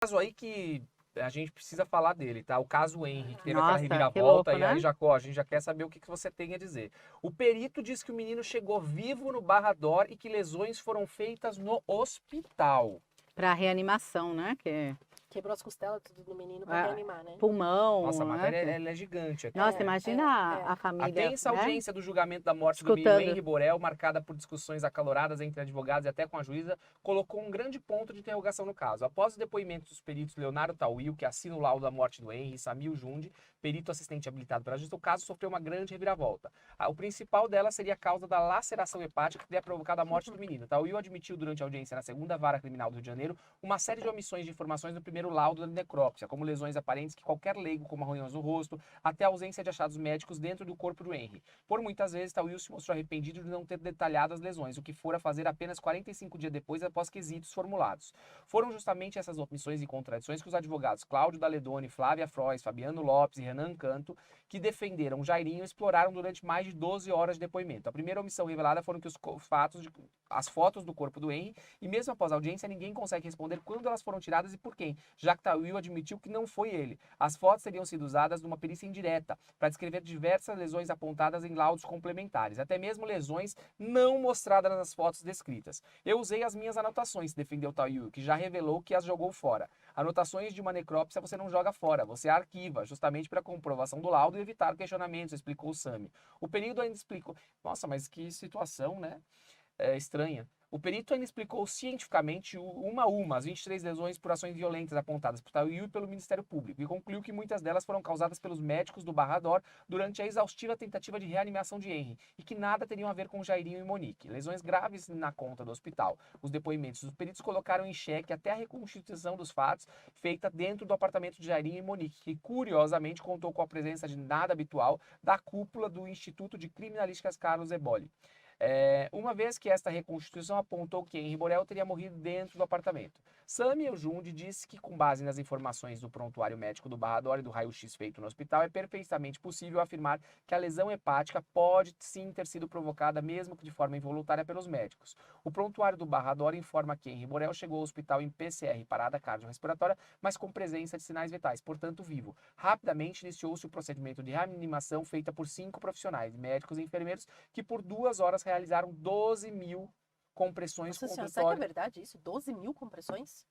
caso aí que a gente precisa falar dele, tá? O caso Henry, que teve aquela Nossa, que reviravolta, louco, e aí, né? Jacó, a gente já quer saber o que você tem a dizer. O perito diz que o menino chegou vivo no Barrador e que lesões foram feitas no hospital. Pra reanimação, né? Que Quebrou as costelas tudo do menino pra é, reanimar, né? Nossa, a pulmão, né? matéria ela é gigante aqui, Nossa, né? imagina a é. A família, tensa né? audiência do julgamento da morte do menino Escutando. Henry Borel, marcada por discussões acaloradas entre advogados e até com a juíza, colocou um grande ponto de interrogação no caso. Após o depoimento dos peritos Leonardo Tawil, que assina o laudo da morte do Henry, e Samil Jundi, perito assistente habilitado pela justiça, o caso sofreu uma grande reviravolta. O principal dela seria a causa da laceração hepática que teria provocado a morte do menino. Tawil admitiu durante a audiência na segunda vara criminal do Rio de Janeiro uma série de omissões de informações no primeiro laudo da necrópsia, como lesões aparentes que qualquer leigo, como arranhões no rosto, até a ausência de achados médicos dentro do corpo do Henry. Por muitas vezes, Tawil se mostrou arrependido de não ter detalhado as lesões, o que fora fazer apenas 45 dias depois, após quesitos formulados. Foram justamente essas omissões e contradições que os advogados Cláudio Daledoni, Flávia Frois, Fabiano Lopes e Renan Canto, que defenderam Jairinho, exploraram durante mais de 12 horas de depoimento. A primeira omissão revelada foram que as fotos do corpo do Henry, e mesmo após a audiência, ninguém consegue responder quando elas foram tiradas e por quem, já que Tawil admitiu que não foi ele. As fotos teriam sido usadas numa perícia indireta para descrever diversas lesões apontadas em laudos complementares, até mesmo lesões não mostradas nas fotos descritas. Eu usei as minhas anotações, defendeu Tawil, que já revelou que as jogou fora. Anotações de uma necrópsia você não joga fora, você arquiva, justamente para comprovação do laudo e evitar questionamentos, explicou o Sami. O período ainda explicou. Nossa, mas que situação, né? Estranha. O perito ainda explicou cientificamente, uma a uma, as 23 lesões por ações violentas apontadas por Tawil e pelo Ministério Público, e concluiu que muitas delas foram causadas pelos médicos do Barrador durante a exaustiva tentativa de reanimação de Henry, e que nada teriam a ver com Jairinho e Monique. Lesões graves na conta do hospital. Os depoimentos dos peritos colocaram em xeque até a reconstituição dos fatos feita dentro do apartamento de Jairinho e Monique, que curiosamente contou com a presença de nada habitual da cúpula do Instituto de Criminalísticas Carlos Eboli. Uma vez que esta reconstituição apontou que Henry Borel teria morrido dentro do apartamento. Sami Eljundi disse que, com base nas informações do prontuário médico do Barrador e do raio-x feito no hospital, é perfeitamente possível afirmar que a lesão hepática pode sim ter sido provocada, mesmo que de forma involuntária, pelos médicos. O prontuário do Barrador informa que Henry Borel chegou ao hospital em PCR, parada cardiorrespiratória, mas com presença de sinais vitais, portanto vivo. Rapidamente iniciou-se o procedimento de reanimação feita por 5 profissionais, médicos e enfermeiros, que por 2 horas realizaram 12 mil compressões Nossa contra senhora, o será que é tórax. verdade isso? 12 mil compressões?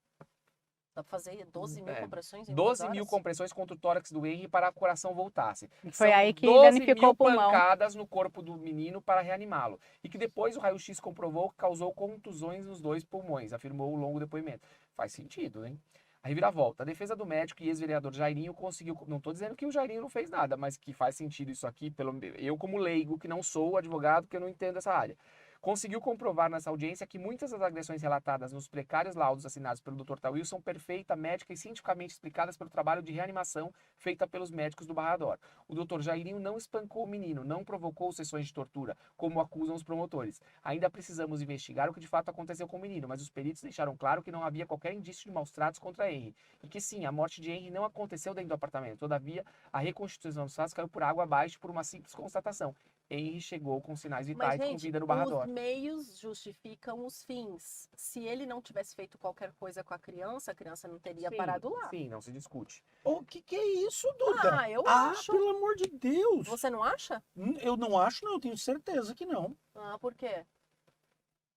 Dá pra fazer 12 mil compressões em 12 2 mil horas? compressões contra o tórax do Henry para que o coração voltasse. Foi São aí que 12 danificou mil o pulmão. pancadas no corpo do menino para reanimá-lo. E que depois o raio-x comprovou que causou contusões nos 2 pulmões, afirmou o longo depoimento. Faz sentido, hein? A reviravolta. A defesa do médico e ex-vereador Jairinho conseguiu. Não estou dizendo que o Jairinho não fez nada, mas que faz sentido isso aqui, eu como leigo, que não sou advogado, que eu não entendo essa área. Conseguiu comprovar nessa audiência que muitas das agressões relatadas nos precários laudos assinados pelo Dr. Tawil são perfeita, médica e cientificamente explicadas pelo trabalho de reanimação feita pelos médicos do Barrador. O Dr. Jairinho não espancou o menino, não provocou sessões de tortura, como acusam os promotores. Ainda precisamos investigar o que de fato aconteceu com o menino, mas os peritos deixaram claro que não havia qualquer indício de maus-tratos contra Henry. E que sim, a morte de Henry não aconteceu dentro do apartamento. Todavia, a reconstituição dos fatos caiu por água abaixo por uma simples constatação. Henry chegou com sinais Mas, vitais com gente, vida no os Barrador. meios justificam os fins. Se ele não tivesse feito qualquer coisa com a criança não teria parado lá. Sim, não se discute. O que é isso, Duda? Ah, eu acho. Pelo amor de Deus. Você não acha? Eu não acho, não. Eu tenho certeza que não. Ah, por quê?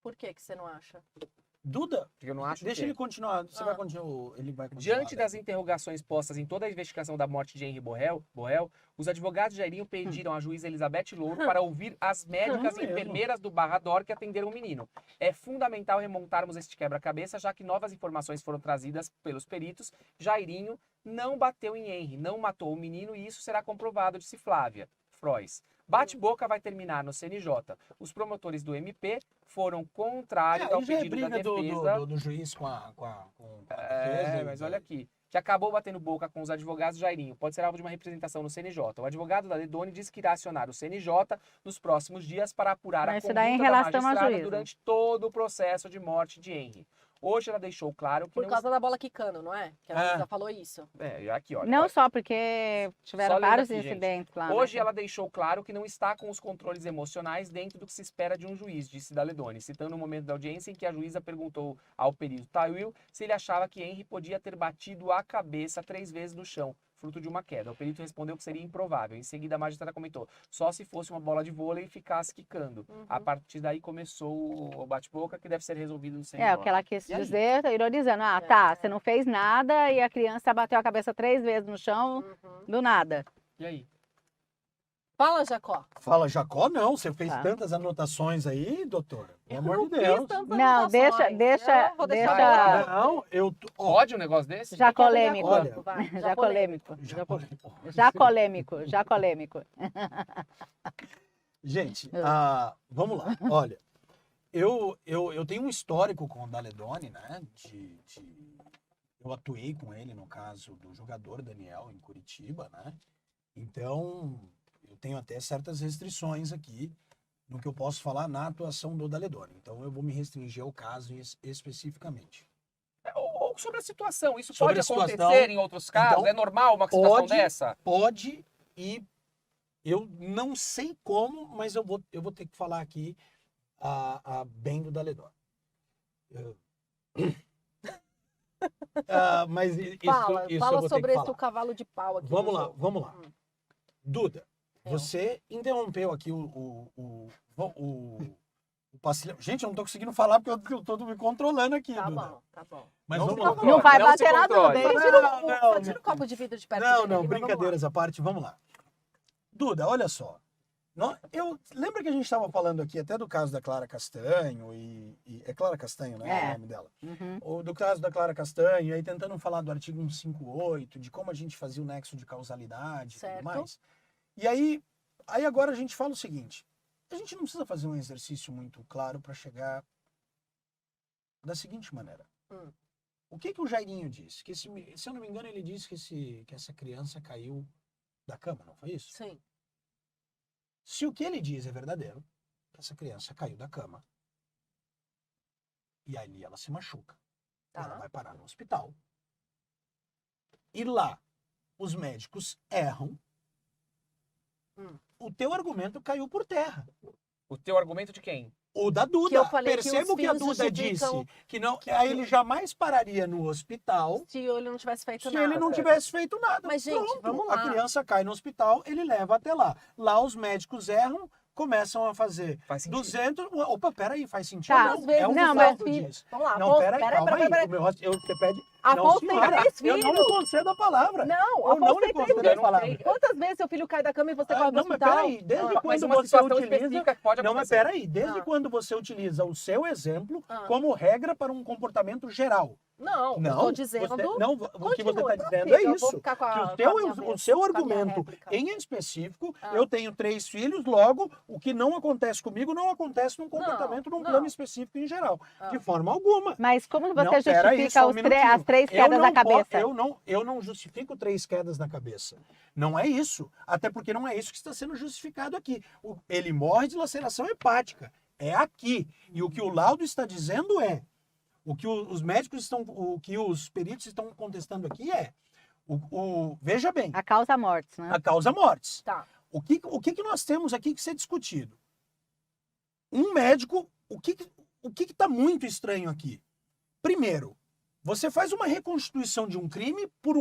Por que você não acha? Duda, Eu não acho deixa que... ele continuar. Você Ah. vai continuar. Ele vai continuar. Diante das interrogações postas em toda a investigação da morte de Henry Borel, os advogados de Jairinho pediram à juíza Elizabeth Louro para ouvir as médicas e mesmo. enfermeiras do Barrador que atenderam o menino. É fundamental remontarmos este quebra-cabeça, já que novas informações foram trazidas pelos peritos. Jairinho não bateu em Henry, não matou o menino e isso será comprovado, disse Flávia Frois. Bate-boca vai terminar no CNJ. Os promotores do MP foram contrários ao Aí já é pedido da briga defesa. do juiz com a defesa. Mas olha aqui, que acabou batendo boca com os advogados de Jairinho. Pode ser alvo de uma representação no CNJ. O advogado da Ledone disse que irá acionar o CNJ nos próximos dias para apurar a Mas isso conduta daí em da relação à magistrada juíza. durante todo o processo de morte de Henry. Hoje ela deixou claro que Por não... causa da bola quicando, não é? Que a Luísa falou isso. Aqui, olha. Não olha. só porque tiveram Só lendo vários aqui, gente. incidentes lá. Hoje né? ela deixou claro que não está com os controles emocionais dentro do que se espera de um juiz, disse Daledoni, citando o momento da audiência em que a juíza perguntou ao perito Tawil se ele achava que Henry podia ter batido a cabeça 3 vezes no chão, fruto de uma queda. O perito respondeu que seria improvável. Em seguida, a magistrada comentou, só se fosse uma bola de vôlei e ficasse quicando. A partir daí começou o bate-boca, que deve ser resolvido no É, o que ela quis E aí? dizer, ironizando. Ah, É. tá, você não fez nada e a criança bateu a cabeça 3 vezes no chão, Uhum. do nada. E aí? Fala, Jacó. Fala, Jacó, não. Você fez Tá. tantas anotações aí, doutora. Pelo amor de Não fiz Deus. tantas Não, anotações. deixa- Eu vou deixar deixa- pra- Não, eu... Ó, Pode um negócio desse? Já Quer abrir polêmico. a Olha. boca, vai. Já polêmico. Já polêmico. Gente, É. vamos lá. Olha, eu tenho um histórico com o Daledoni, né? Eu atuei com ele no caso do jogador Daniel em Curitiba, né? Então, eu tenho até certas restrições aqui no que eu posso falar na atuação do Daledoni. Então, eu vou me restringir ao caso especificamente. Ou sobre a situação. Isso Sobre pode a situação, acontecer em outros casos? então, É normal uma situação pode. dessa? Pode, e eu não sei como, mas eu vou ter que falar aqui bem do Daledoni. Mas isso Fala eu vou ter sobre que esse falar. cavalo de pau aqui. Vamos no lá, jogo. vamos lá. Duda, Eu. você interrompeu aqui o passeio. Gente, eu não tô conseguindo falar porque eu tô me controlando aqui, Tá Duda. bom, tá bom. Mas Não vamos se lá. controle, Não vai não se bater na controle. Duda, hein? Só Não, tira o copo de vidro de perto Não, dele, não, mas vamos lá. brincadeiras à parte, vamos lá. Duda, olha só. Lembra que a gente estava falando aqui até do caso da Clara Castanho é Clara Castanho, né? É. O nome dela. Uhum. Ou do caso da Clara Castanho, e aí tentando falar do artigo 158, de como a gente fazia o nexo de causalidade e Certo. tudo mais. E aí agora a gente fala o seguinte: a gente não precisa fazer um exercício muito claro para chegar da seguinte maneira. O que o Jairinho disse? Que se eu não me engano, ele disse que essa criança caiu da cama, não foi isso? Sim. Se o que ele diz é verdadeiro, que essa criança caiu da cama, e aí ela se machuca, Tá. ela vai parar no hospital, e lá os médicos erram, o teu argumento caiu por terra. O teu argumento de quem? O da Duda. Que eu falei que Perceba os o que a filhos Duda justificam disse, que não, aí ele jamais pararia no hospital Se ele não tivesse feito se nada. ele não tivesse feito nada. Mas, gente, Pronto, vamos lá. a criança cai no hospital, ele leva até lá. Lá os médicos erram, começam a fazer Faz sentido. 200... Opa, peraí, faz sentido? Tá. Não, Às vezes, é o não, que o mas Fausto filho- diz. Vamos lá, Não, Afonso, peraí, calma aí. Você pede... Afonso tem senhora, 3 eu não lhe filhos. concedo a palavra. Não, Eu Afonso não lhe tem 3 concedo a filhos. palavra. Quantas vezes seu filho cai da cama e você corre pro Não, mas hospital? peraí, desde Mas quando uma você situação utiliza... específica que pode Não, mas acontecer. peraí, desde Ah. quando você utiliza o seu exemplo Ah. como regra para um comportamento geral? Não, eu Não, tô dizendo... não, o que você Continua, está então, dizendo é filho, eu vou isso. ficar com a- Que com a minha o vez, seu com a minha argumento réplica. em específico, Ah. eu tenho 3 filhos, logo, o que não acontece comigo não acontece num comportamento, num não. plano específico em geral. Ah. De forma alguma. Mas como você Não, peraí, justifica só um as minutinho. 3 Eu quedas não na cabeça? Eu não justifico 3 quedas na cabeça. Não é isso. Até porque não é isso que está sendo justificado aqui. Ele morre de laceração hepática. É aqui. E o que o laudo está dizendo é, o que os médicos estão, o que os peritos estão contestando aqui é, veja bem, A causa mortes, né? a causa mortis. Tá. O que nós temos aqui que ser discutido? Um médico, o que está muito estranho aqui? Primeiro, você faz uma reconstituição de um crime por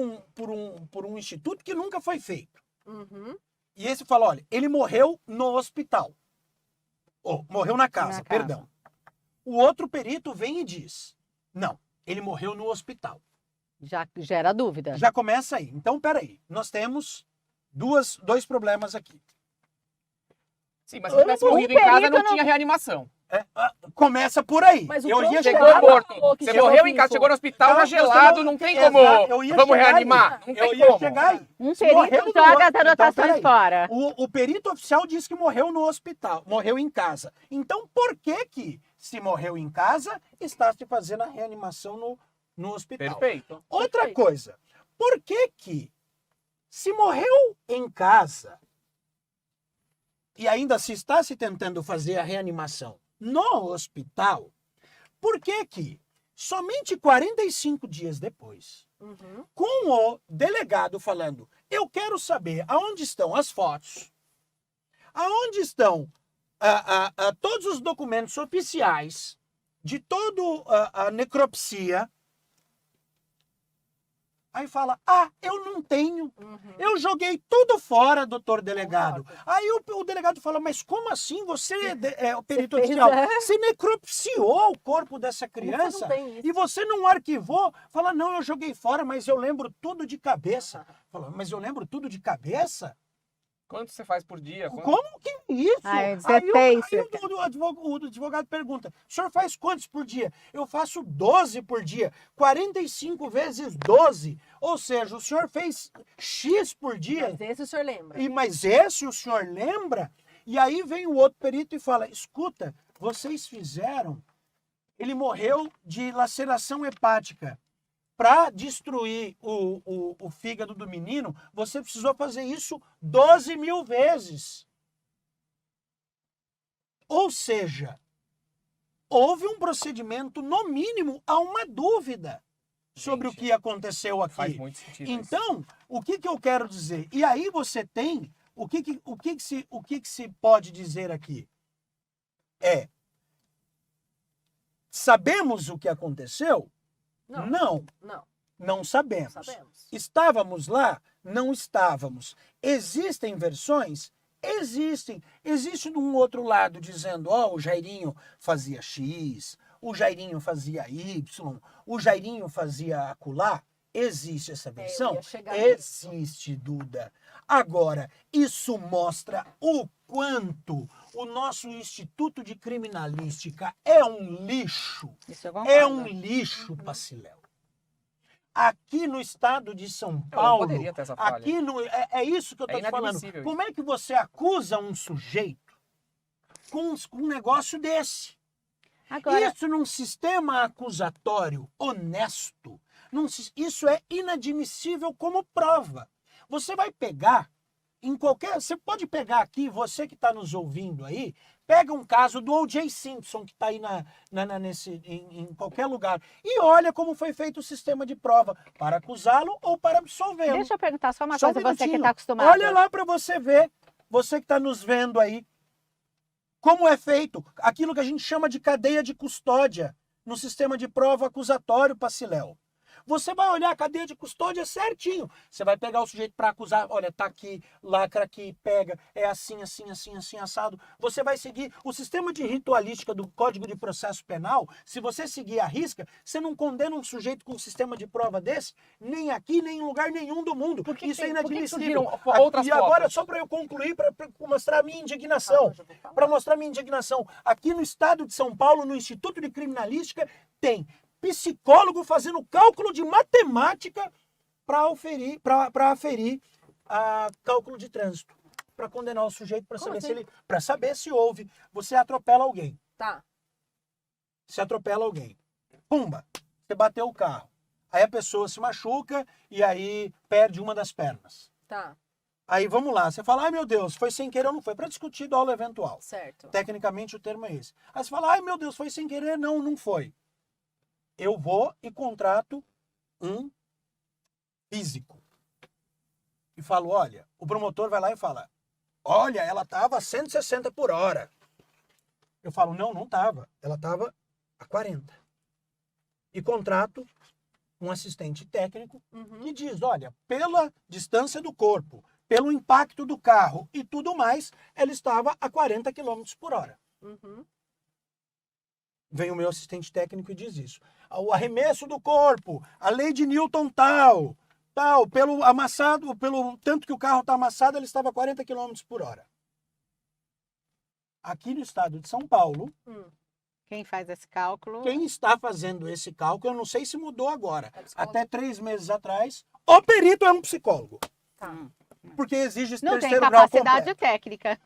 um instituto que nunca foi feito. Uhum. E esse fala, olha, ele morreu no hospital. Ou morreu na casa, Na casa. perdão. O outro perito vem e diz, não, ele morreu no hospital. Já gera dúvida. Já começa aí. Então, peraí, nós temos dois problemas aqui. Sim, mas se tivesse morrido em perito casa, não não- tinha reanimação. Começa por aí. Mas o eu ia pronto Chegou chegar, morto. falou que Você chegou morreu em vivo. casa, chegou no hospital, Tá, tá você gelado, não- não tem Exato, como. eu ia Vamos chegar aí. reanimar. Não eu tem ia como. chegar aí. Um Se morreu perito no joga outro- as então, anotações peraí. fora. O perito oficial diz que morreu no hospital, morreu em casa. Então, por que se morreu em casa, está se fazendo a reanimação no hospital? Perfeito. Outra Perfeito. coisa, por que se morreu em casa e ainda se está se tentando fazer a reanimação no hospital, por que Somente 45 dias depois, Uhum. com o delegado falando, eu quero saber aonde estão as fotos, aonde estão todos os documentos oficiais de toda a necropsia. Aí fala, eu não tenho. Uhum. Eu joguei tudo fora, doutor delegado. Concordo. Aí o delegado fala, mas como assim você, o perito fez, oficial, é? você necropsiou o corpo dessa Como você criança não tem isso? e você não arquivou? Fala, não, eu joguei fora, mas eu lembro tudo de cabeça. Fala, mas eu lembro tudo de cabeça? Quanto você faz por dia? Como que é isso? Aí você Aí fez. o advogado pergunta, o senhor faz quantos por dia? Eu faço 12 por dia, 45 vezes 12. Ou seja, o senhor fez X por dia. Mas esse o senhor lembra? Mas esse o senhor lembra? E aí vem o outro perito e fala, escuta, vocês fizeram, ele morreu de laceração hepática. Para destruir o fígado do menino, você precisou fazer isso 12 mil vezes. Ou seja, houve um procedimento, no mínimo, há uma dúvida sobre o Gente, que aconteceu aqui. Faz muito sentido isso. Então, o que eu quero dizer? E aí você tem, o que se pode dizer aqui? Sabemos o que aconteceu? Não. Não sabemos. Sabemos. Estávamos lá? Não estávamos. Existem versões? Existem. Existe de um outro lado dizendo, o Jairinho fazia X, o Jairinho fazia Y, o Jairinho fazia acolá. Existe essa versão? Eu ia chegar nisso. Existe, Duda. Agora, isso mostra o quanto o nosso Instituto de Criminalística é um lixo. Isso eu concordo. É um lixo, Paciléu. Aqui no estado de São Não Paulo, poderia ter essa falha. aqui é isso que eu É estou te falando. inadmissível Como é que você acusa um sujeito com um negócio desse? Agora, Isso num sistema acusatório honesto, isso é inadmissível como prova. Você vai pegar você pode pegar aqui, você que está nos ouvindo aí, pega um caso do O.J. Simpson, que está aí em qualquer lugar, e olha como foi feito o sistema de prova, para acusá-lo ou para absolvê-lo. deixa eu perguntar só uma Só um coisa, você que minutinho. está acostumado. Olha lá para você ver, você que está nos vendo aí, como é feito aquilo que a gente chama de cadeia de custódia no sistema de prova acusatório, Paciléu. Você vai olhar a cadeia de custódia certinho. Você vai pegar o sujeito para acusar, olha, tá aqui, lacra aqui, pega, é assim, assado. Você vai seguir o sistema de ritualística do Código de Processo Penal. Se você seguir a risca, você não condena um sujeito com um sistema de prova desse, nem aqui, nem em lugar nenhum do mundo. Isso é inadmissível. Outras E agora, fotos? só para eu concluir, para mostrar a minha indignação. Para mostrar a minha indignação. Aqui no estado de São Paulo, no Instituto de Criminalística, tem psicólogo fazendo cálculo de matemática para aferir cálculo de trânsito, para condenar o sujeito, para saber, saber se houve. Você atropela alguém. Tá. Você atropela alguém. Pumba! Você bateu o carro. Aí a pessoa se machuca e aí perde uma das pernas. Tá. Aí vamos lá, você fala, ai meu Deus, foi sem querer ou não foi? Para discutir dolo eventual. Certo. Tecnicamente o termo é esse. Aí você fala, ai meu Deus, foi sem querer? Não foi. Eu vou e contrato um físico. E falo, olha, o promotor vai lá e fala, olha, ela estava a 160 por hora. Eu falo, não estava. Ela estava a 40. E contrato um assistente técnico que diz, olha, pela distância do corpo, pelo impacto do carro e tudo mais, ela estava a 40 km por hora. Vem o meu assistente técnico e diz isso. O arremesso do corpo, a lei de Newton tal, pelo amassado, pelo tanto que o carro está amassado, ele estava a 40 km por hora. Aqui no estado de São Paulo, Quem faz esse cálculo? quem está fazendo esse cálculo, eu não sei se mudou agora. É psicólogo. Até 3 meses atrás, o perito é um psicólogo. Tá. Porque exige esse Não tem terceiro grau capacidade completo. técnica.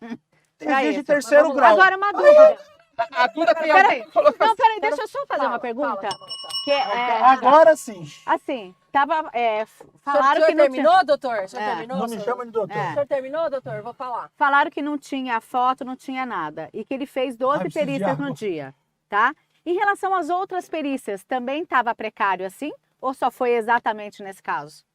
pra Exige isso. terceiro Mas vamos grau. Agora uma dúvida. A Duda tem Peraí. alguém que colocou Não, peraí, deixa eu só fazer uma pergunta. Fala. Que Agora sim. assim, tava, O falaram senhor que não terminou, tinha, doutor? O senhor É. terminou? Não me chama de doutor. É. O senhor terminou, doutor? Vou falar. falaram que não tinha foto, não tinha nada. E que ele fez 12 preciso de perícias água. no dia, tá? Em relação às outras perícias, também estava precário assim? Ou só foi exatamente nesse caso?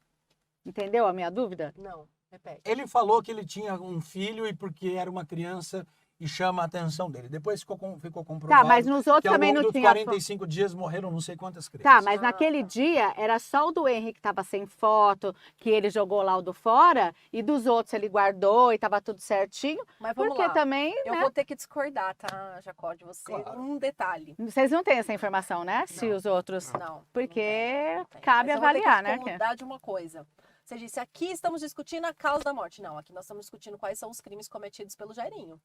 Entendeu a minha dúvida? Não, repete. Ele falou que ele tinha um filho e porque era uma criança e chama a atenção dele. Depois ficou comprovado Tá, mas nos outros que ao também longo não dos tinha. 45 dias morreram não sei quantas crianças. Tá, mas naquele dia era só o do Henrique que estava sem foto, que ele jogou lá o do fora, e dos outros ele guardou e estava tudo certinho. Mas vamos Porque lá. também, Eu né? vou ter que discordar, tá, Jacó, de você. Claro. Um detalhe. Vocês não têm essa informação, né? Se Não. os outros. Não. Porque não tem. cabe Mas eu vou ter que avaliar, né? discordar de uma coisa. Você disse, aqui estamos discutindo a causa da morte. Não, aqui nós estamos discutindo quais são os crimes cometidos pelo Jairinho.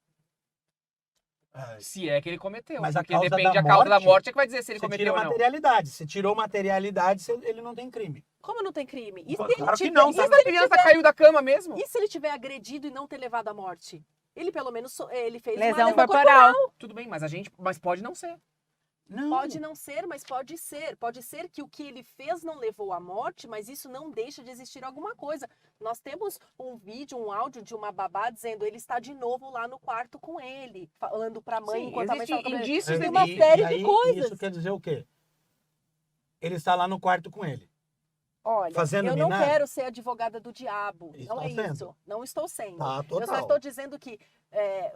Ai, Se é que ele cometeu. Mas a porque causa depende da a causa da morte, morte é que vai dizer se ele você cometeu tira ou não. materialidade. Se tirou materialidade, ele não tem crime. Como não tem crime? E se Claro ele que tiver- não, e tá? se Mas a criança caiu da cama mesmo? E se ele tiver agredido e não ter levado à morte? Ele pelo menos ele fez uma Lesão lesão corporal. Tudo bem, mas pode não ser. Não. Pode não ser, mas pode ser. Pode ser que o que ele fez não levou à morte, mas isso não deixa de existir alguma coisa. Nós temos um vídeo, um áudio de uma babá dizendo ele está de novo lá no quarto com ele, falando pra mãe Sim, enquanto a mãe existem estava com ele. indícios Tem de... uma série de aí, coisas. Isso quer dizer o quê? Ele está lá no quarto com ele. Olha, Fazendo eu não minar? quero ser advogada do diabo. Está Não é sendo. isso. Não estou sendo. Tá, Eu só total. estou dizendo que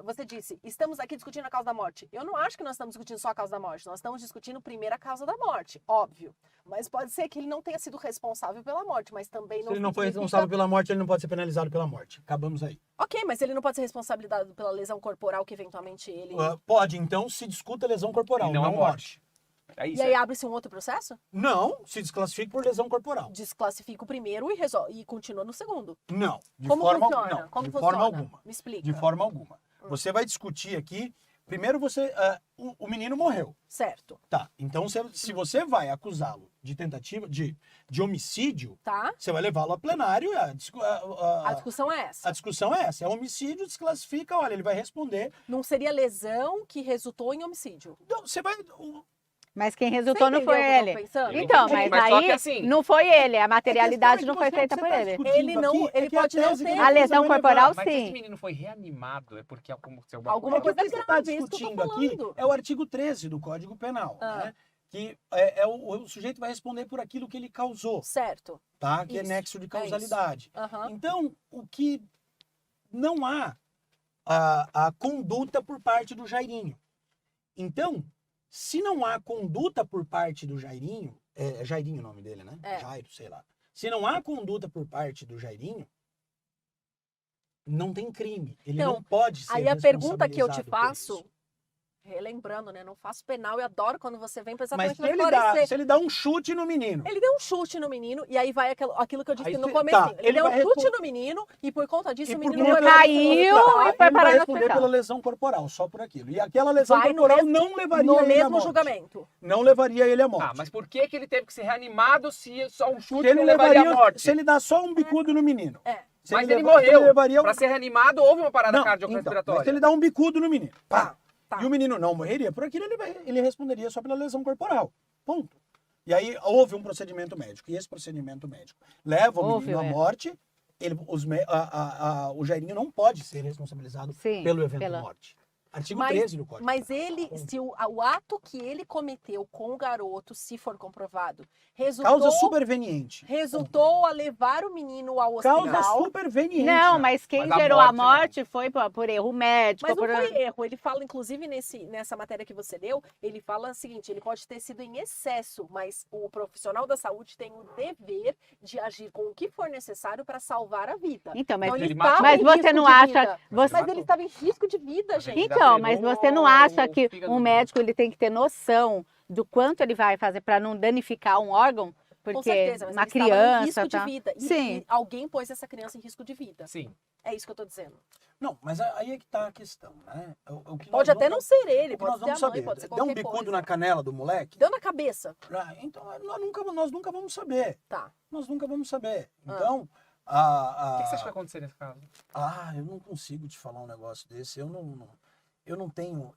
você disse, estamos aqui discutindo a causa da morte. Eu não acho que nós estamos discutindo só a causa da morte. Nós estamos discutindo primeiro a causa da morte, óbvio. Mas pode ser que ele não tenha sido responsável pela morte, mas também não Se ele não foi significa- responsável pela morte, ele não pode ser penalizado pela morte. Acabamos aí. Ok, mas ele não pode ser responsabilizado pela lesão corporal que eventualmente ele... Pode, então se discuta lesão corporal, E não a morte. É E isso. aí abre-se um outro processo? Não, se desclassifica por lesão corporal. Desclassifica o primeiro e resolve, e continua no segundo. Não, de Como forma funciona? não, Como de funciona? forma alguma. Me explica. De forma alguma. Você vai discutir aqui. Primeiro o menino morreu. Certo. Tá. Então se você vai acusá-lo de tentativa de homicídio, Tá? você vai levá-lo a plenário. A discussão é essa. A discussão é essa. É homicídio, desclassifica, olha, ele vai responder. Não seria lesão que resultou em homicídio. Não, você vai. Mas quem resultou Você não foi entendeu o que eu ele. tô pensando? Então, Entendi, mas mas só aí que assim- não foi ele. A materialidade É não que foi você- feita você por tá ele. discutindo Ele não- aqui, ele que a pode não tese que ter. nós A lesão vamos corporal, levar. Mas se esse sim. menino foi reanimado, é porque aconteceu alguma Alguma coisa. O que coisa você está grave, isso que eu tô discutindo aqui falando. é o artigo 13 do Código Penal, Ah. né? Que o sujeito vai responder por aquilo que ele causou, Certo. tá? Que é Isso, nexo de é causalidade. Aham. Então, o que não há a conduta por parte do Jairinho. Então, se não há conduta por parte do Jairinho, é Jairinho o nome dele, né? É. Jairo, sei lá. Se não há conduta por parte do Jairinho, não tem crime. Ele Então, não pode ser Aí a pergunta que eu te responsabilizado por faço, isso. relembrando, né? Não faço penal, eu adoro quando você vem pra Mas exatamente pra se esclarecer. ele dá um chute no menino, Ele deu um chute no menino, e aí vai aquilo que eu disse Aí no cê- começo. tá, Ele ele deu um vai chute responder- no menino, e por conta disso E o por menino conta foi disso, levado caiu pro e hospital. foi ele vai parar no responder hospital. pela lesão corporal, só por aquilo. E aquela lesão Vai no corporal mesmo- não levaria no ele à mesmo morte. julgamento. Não levaria ele à morte. Ah, mas por que ele teve que ser reanimado se só um chute Se ele não levaria à levaria, morte? se ele dá só um bicudo no menino. É. Se Mas ele leva- se morreu. levaria Pra ser reanimado, houve uma parada Não, então, cardiorrespiratória. mas se ele dá um bicudo no menino, pá, Tá. e o menino não morreria, por aquilo ele responderia só pela lesão corporal. Ponto. E aí houve um procedimento médico. E esse procedimento médico leva o Houve, menino à é. morte. O Jairinho não pode ser responsabilizado Sim, pelo evento pela- morte. Artigo Mas- 13 do Código. Mas Penal. ele, se o ato que ele cometeu com o garoto, se for comprovado, resultou, Causa superveniente. resultou a levar o menino ao hospital. Causa superveniente. Não, mas quem Mas a gerou a morte, não. morte foi por erro médico. Mas não por... foi erro. Ele fala, inclusive, nessa matéria que você leu, ele fala o seguinte: ele pode ter sido em excesso, mas o profissional da saúde tem o dever de agir com o que for necessário para salvar a vida. Então, mas, Então, ele ele estava matou. mas em você risco não de acha. vida. Você... Mas ele estava em risco de vida, Mas gente. ele Então, pegou mas você não o acha que fígado um do- médico ele tem que ter noção do quanto ele vai fazer para não danificar um órgão? Com Porque certeza, mas uma ele estava em criança, risco tá? de vida. Sim. E alguém pôs essa criança em risco de vida. Sim. É isso que eu tô dizendo. Não, mas aí é que tá a questão, né? O que Pode nós até vamos- não ser ele, o que pode nós ser a vamos mãe, saber. pode ser Deu qualquer um bicudo coisa. na canela do moleque? Deu na cabeça. Então nós nunca vamos saber. Tá. Nós nunca vamos saber. Ah. Então, O que você acha que vai acontecer nesse caso? eu não consigo te falar um negócio desse. Eu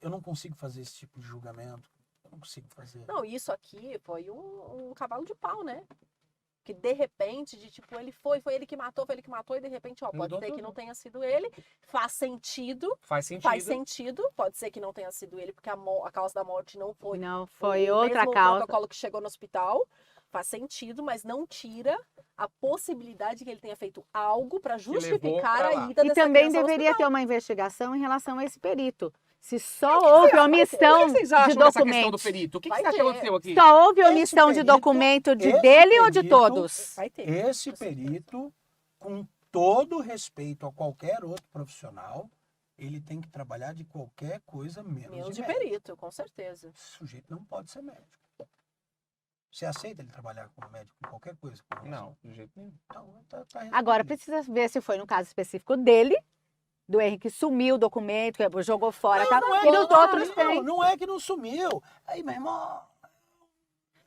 não consigo fazer esse tipo de julgamento. Eu não consigo fazer. Não, isso aqui foi um cavalo de pau, né? Que de repente, de tipo, foi ele que matou, e de repente, ó, pode Mudou ser que tudo. não tenha sido ele. Faz sentido, Faz sentido. pode ser que não tenha sido ele, porque a causa da morte não foi Não, foi o outra mesmo causa. protocolo que chegou no hospital. Faz sentido, mas não tira a possibilidade que ele tenha feito algo para levou justificar pra a lá. ida E dessa também criança ao deveria hospital. ter uma investigação em relação a esse perito. Se só houve O omissão que vocês de acham dessa questão do documentos. perito? O que Vai você acha que ter. aconteceu aqui? Só houve Esse omissão de perito- documento de esse dele ou de perito- todos? Vai ter. Esse com certeza. perito, com todo respeito a qualquer outro profissional, ele tem que trabalhar de qualquer coisa menos Menos de de médico. perito, com certeza. Esse sujeito não pode ser médico. Você aceita ele trabalhar como médico em qualquer coisa? com você? Não, de jeito nenhum. Então, tá Agora resolvido. precisa ver se foi no caso específico dele, do Henrique, sumiu o documento, jogou fora, tá? Não é E que nos não outros sumiu, tem. não é que não sumiu. Aí, meu irmão,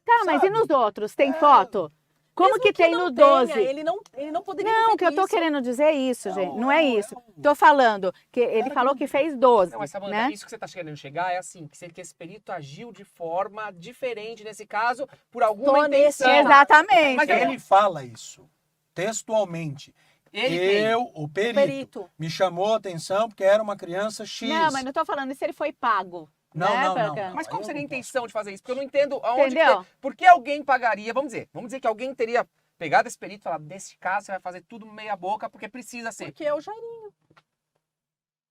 Tá, mas e sabe? nos outros? Tem É. foto? Como Mesmo que tem não no tenha, 12? Ele não poderia ter Não, o feito que eu tô isso. querendo dizer é isso, gente. Não é isso. um- Tô falando que ele Cara, falou que que fez 12, Não, mas Samanta, né? isso que você tá querendo chegar é assim, que esse perito agiu de forma diferente nesse caso, por alguma Só nesse intenção. caso. Exatamente. Mas Ele fala isso textualmente. Ele fez. O perito, Perito. me chamou a atenção porque era uma criança X. Não, mas não tô falando se ele foi pago. Não, né, não, Perca? não. Mas qual eu seria a não posso. intenção de fazer isso? Porque eu não entendo aonde Entendeu? por que alguém pagaria, vamos dizer que alguém teria pegado esse perito e falado, desse caso você vai fazer tudo meia boca porque precisa ser. Porque é o Jairinho.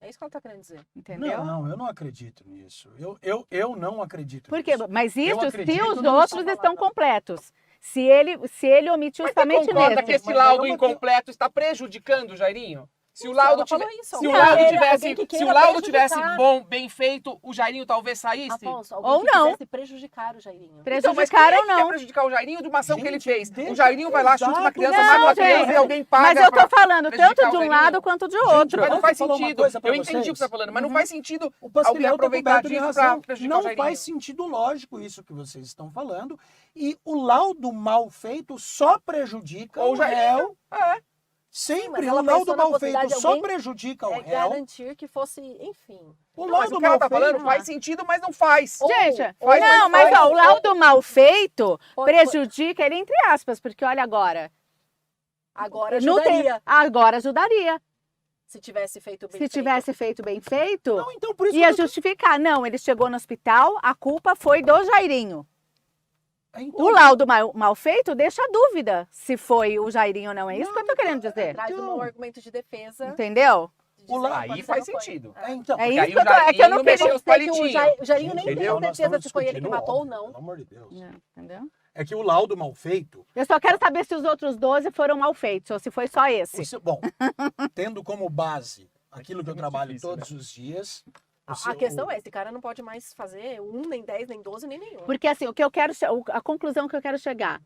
É isso que ela tá querendo dizer. Entendeu? Não, eu não acredito nisso. Eu não acredito Por quê? nisso. Mas isso se acredito os nisso. outros estão completos. Se ele omitiu Mas você somente concorda nesse. que esse Mas laudo aí é uma incompleto está prejudicando o Jairinho? Se o Ela laudo falou tivesse, isso, se o alguém laudo queira- tivesse, alguém que se queira o laudo tivesse prejudicar. bom, bem feito, o Jairinho talvez saísse? Afonso, Ou alguém que não. quisesse prejudicar o Jairinho. Então, mas Prejudicaram quem ou é que quer não. prejudicar o Jairinho de uma ação que ele Gente, fez? deixa- O Jairinho vai lá, chuta uma exato. criança, Não, mata uma gente. criança e alguém paga. Mas eu tô pra- falando prejudicar tanto o de um Jairinho. lado quanto de outro. Mas não faz Posso falar uma sentido. coisa pra Eu entendi o que vocês? você tá falando, mas não faz sentido O alguém pastelão tá aproveitar coberto de disso pra razão. prejudicar o Não Jairinho. faz sentido lógico isso que vocês estão falando. E o laudo mal feito só prejudica Ou o o Jairinho. réu. É. Sempre mas o ela laudo pensou na mal possibilidade feito de só alguém, prejudica o É réu. garantir que fosse, enfim. O Não, mas laudo o que ela mal tá falando feito. faz sentido, mas não faz. Gente, Faz, não, mas mas faz. ó, o laudo mal feito Pode- prejudica ele entre aspas, porque olha agora. Agora Não tem, ajudaria. agora ajudaria. Se tivesse feito bem Se tivesse feito bem feito, Não, então por isso ia que eu- justificar. Não, ele chegou no hospital, a culpa foi do Jairinho. Então, O laudo mal feito deixa a dúvida se foi o Jairinho ou não. É isso que eu tô querendo dizer. Traz Então- um argumento de defesa. Entendeu? de O dizer la- que pode Aí ser, faz não foi. sentido. então, É Porque isso aí que o eu tô. É que eu não Jairinho queria. mexeu os Pode ser que palitinhos. o Jairinho nem Entendeu? tem certeza se foi ele que matou ou não. Pelo amor de Deus. Entendeu? É que o laudo mal feito, Eu só quero saber se os outros 12 foram mal feitos ou se foi só esse. bom, tendo como base aquilo que eu Muito trabalho difícil, todos os dias. A questão é, esse cara não pode mais fazer nem 10, nem 12, nem nenhum. Porque assim, o que eu quero, a conclusão que eu quero chegar,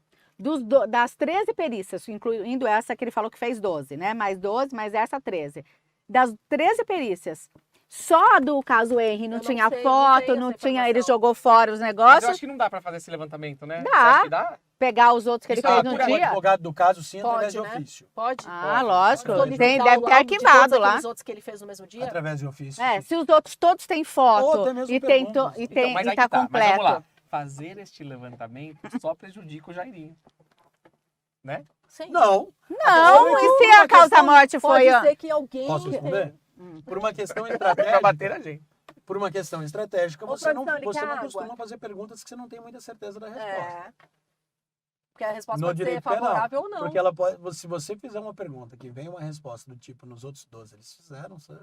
das 13 perícias, incluindo essa que ele falou que fez 12, né? Mais 12, mais essa 13. Das 13 perícias, só a do caso Henry não Eu não tinha sei, não foto, tenho não essa tinha, ele informação. jogou fora os Mas eu negócios, acho que não dá pra fazer esse levantamento, né? Dá. Você acha que dá? pegar os outros que ele Isso fez é no O apurado. dia. advogado do caso, sim, Pode, através de né? ofício. Pode? Ah, Pode, lógico, pode. Solicitar deve o ter laudo de arquivado todos lá. aqueles outros que ele fez no mesmo dia? Através de ofício. É, sim. se os outros todos têm Ou foto até mesmo e tem, perguntas. e Então, tem mas e aí tá que tá. Mas completo. vamos lá. Fazer este levantamento só prejudica o Jairinho. Né? Sim. Não. Não, Por e se uma a causa-morte Pode foi... ó, ser que alguém... Posso responder? Por uma questão Pra estratégica. bater a gente. Por uma questão estratégica, Ô, você não produção, ele quer água. costuma fazer perguntas que você não tem muita certeza da resposta. É. Porque a resposta No pode ser direito penal, favorável ou não. Porque ela pode, se você fizer uma pergunta que vem uma resposta do tipo nos outros 12 eles fizeram, você